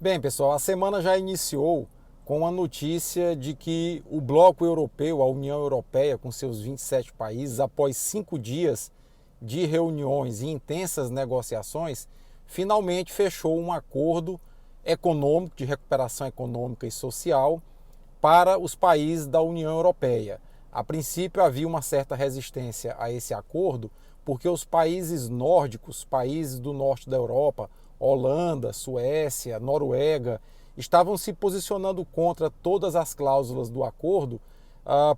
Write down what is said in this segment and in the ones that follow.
Bem, pessoal, a semana já iniciou com a notícia de que o Bloco Europeu, a União Europeia, com seus 27 países, após 5 dias de reuniões e intensas negociações, finalmente fechou um acordo econômico, de recuperação econômica e social, para os países da União Europeia. A princípio havia uma certa resistência a esse acordo, porque os países nórdicos, países do norte da Europa, Holanda, Suécia, Noruega, estavam se posicionando contra todas as cláusulas do acordo,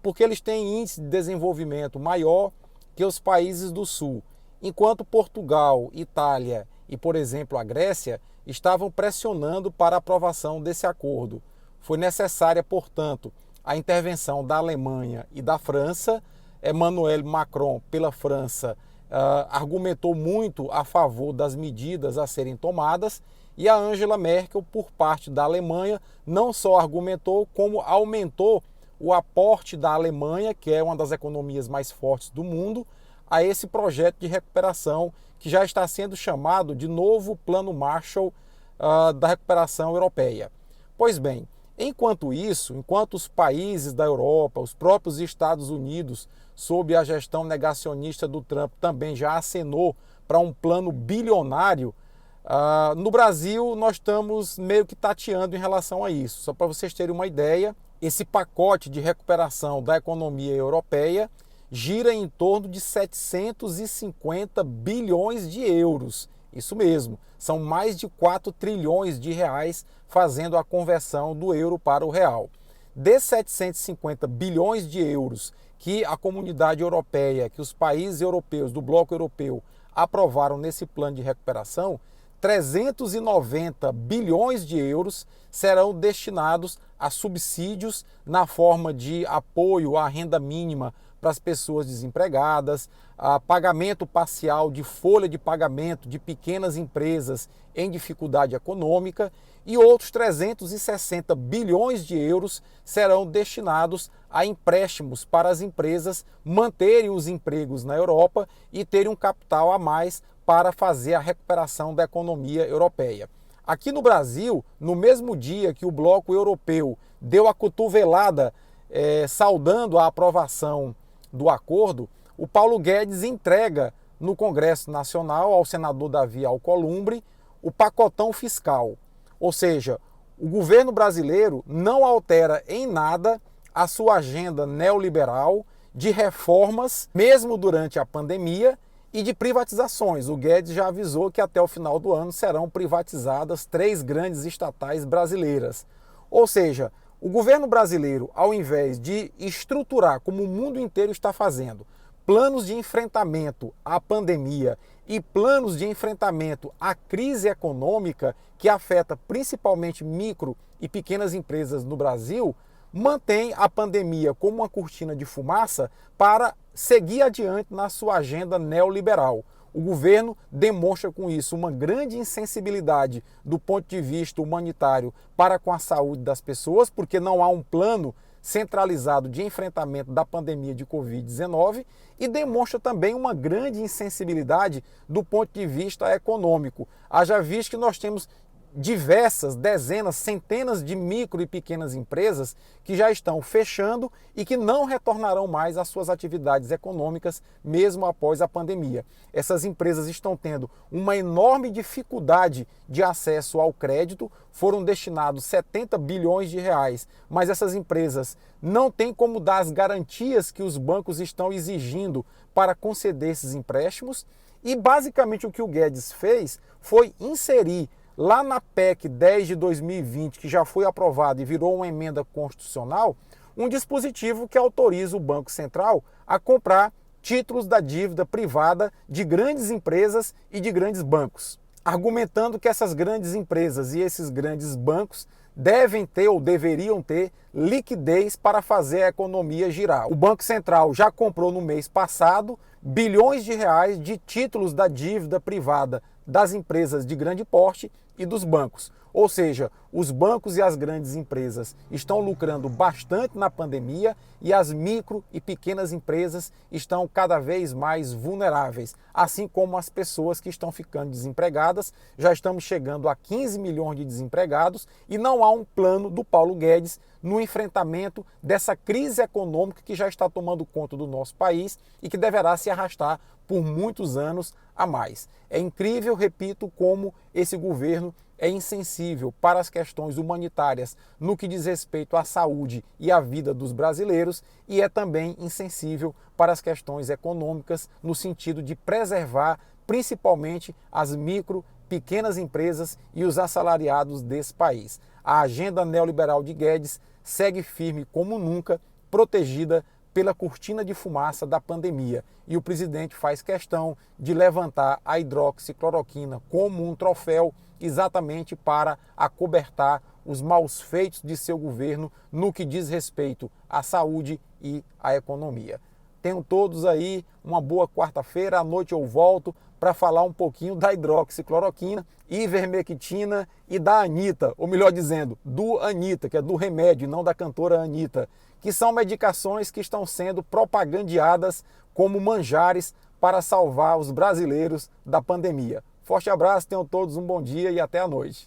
porque eles têm índice de desenvolvimento maior que os países do sul, enquanto Portugal, Itália e, por exemplo, a Grécia estavam pressionando para a aprovação desse acordo. Foi necessária, portanto, a intervenção da Alemanha e da França. Emmanuel Macron, pela França, argumentou muito a favor das medidas a serem tomadas, e a Angela Merkel, por parte da Alemanha, não só argumentou, como aumentou o aporte da Alemanha, que é uma das economias mais fortes do mundo, a esse projeto de recuperação que já está sendo chamado de novo Plano Marshall da recuperação europeia. Pois bem, enquanto isso, enquanto os países da Europa, os próprios Estados Unidos, sob a gestão negacionista do Trump, também já acenou para um plano bilionário, no Brasil nós estamos meio que tateando em relação a isso. Só para vocês terem uma ideia, esse pacote de recuperação da economia europeia gira em torno de 750 bilhões de euros. Isso mesmo, são mais de 4 trilhões de reais, fazendo a conversão do euro para o real. Desses 750 bilhões de euros que a comunidade europeia, que os países europeus do bloco europeu aprovaram nesse plano de recuperação, 390 bilhões de euros serão destinados a subsídios na forma de apoio à renda mínima para as pessoas desempregadas, a pagamento parcial de folha de pagamento de pequenas empresas em dificuldade econômica, e outros 360 bilhões de euros serão destinados a empréstimos para as empresas manterem os empregos na Europa e terem um capital a mais para fazer a recuperação da economia europeia. Aqui no Brasil, no mesmo dia que o Bloco Europeu deu a cotovelada saudando a aprovação do acordo, o Paulo Guedes entrega no Congresso Nacional ao senador Davi Alcolumbre o pacotão fiscal. Ou seja, o governo brasileiro não altera em nada a sua agenda neoliberal de reformas, mesmo durante a pandemia, e de privatizações. O Guedes já avisou que até o final do ano serão privatizadas 3 grandes estatais brasileiras. Ou seja, o governo brasileiro, ao invés de estruturar, como o mundo inteiro está fazendo, planos de enfrentamento à pandemia e planos de enfrentamento à crise econômica que afeta principalmente micro e pequenas empresas no Brasil, mantém a pandemia como uma cortina de fumaça para seguir adiante na sua agenda neoliberal. O governo demonstra com isso uma grande insensibilidade do ponto de vista humanitário para com a saúde das pessoas, porque não há um plano centralizado de enfrentamento da pandemia de Covid-19, e demonstra também uma grande insensibilidade do ponto de vista econômico. Haja visto que nós temos diversas, dezenas, centenas de micro e pequenas empresas que já estão fechando e que não retornarão mais às suas atividades econômicas mesmo após a pandemia. Essas empresas estão tendo uma enorme dificuldade de acesso ao crédito, foram destinados 70 bilhões de reais, mas essas empresas não têm como dar as garantias que os bancos estão exigindo para conceder esses empréstimos, e basicamente o que o Guedes fez foi inserir lá na PEC 10 de 2020, que já foi aprovada e virou uma emenda constitucional, um dispositivo que autoriza o Banco Central a comprar títulos da dívida privada de grandes empresas e de grandes bancos, argumentando que essas grandes empresas e esses grandes bancos devem ter ou deveriam ter liquidez para fazer a economia girar. O Banco Central já comprou no mês passado bilhões de reais de títulos da dívida privada das empresas de grande porte e dos bancos. Ou seja, os bancos e as grandes empresas estão lucrando bastante na pandemia e as micro e pequenas empresas estão cada vez mais vulneráveis, assim como as pessoas que estão ficando desempregadas. Já estamos chegando a 15 milhões de desempregados e não há um plano do Paulo Guedes no enfrentamento dessa crise econômica que já está tomando conta do nosso país e que deverá se arrastar por muitos anos a mais. É incrível, repito, como esse governo é insensível para as questões humanitárias no que diz respeito à saúde e à vida dos brasileiros e é também insensível para as questões econômicas no sentido de preservar principalmente as micro, pequenas empresas e os assalariados desse país. A agenda neoliberal de Guedes segue firme como nunca, protegida pela cortina de fumaça da pandemia. E o presidente faz questão de levantar a hidroxicloroquina como um troféu exatamente para acobertar os maus feitos de seu governo no que diz respeito à saúde e à economia. Tenham todos aí uma boa quarta-feira. À noite eu volto para falar um pouquinho da hidroxicloroquina, ivermectina e da Anitta, ou melhor dizendo, do Anitta, que é do remédio, não da cantora Anitta, que são medicações que estão sendo propagandeadas como manjares para salvar os brasileiros da pandemia. Forte abraço, tenham todos um bom dia e até a noite.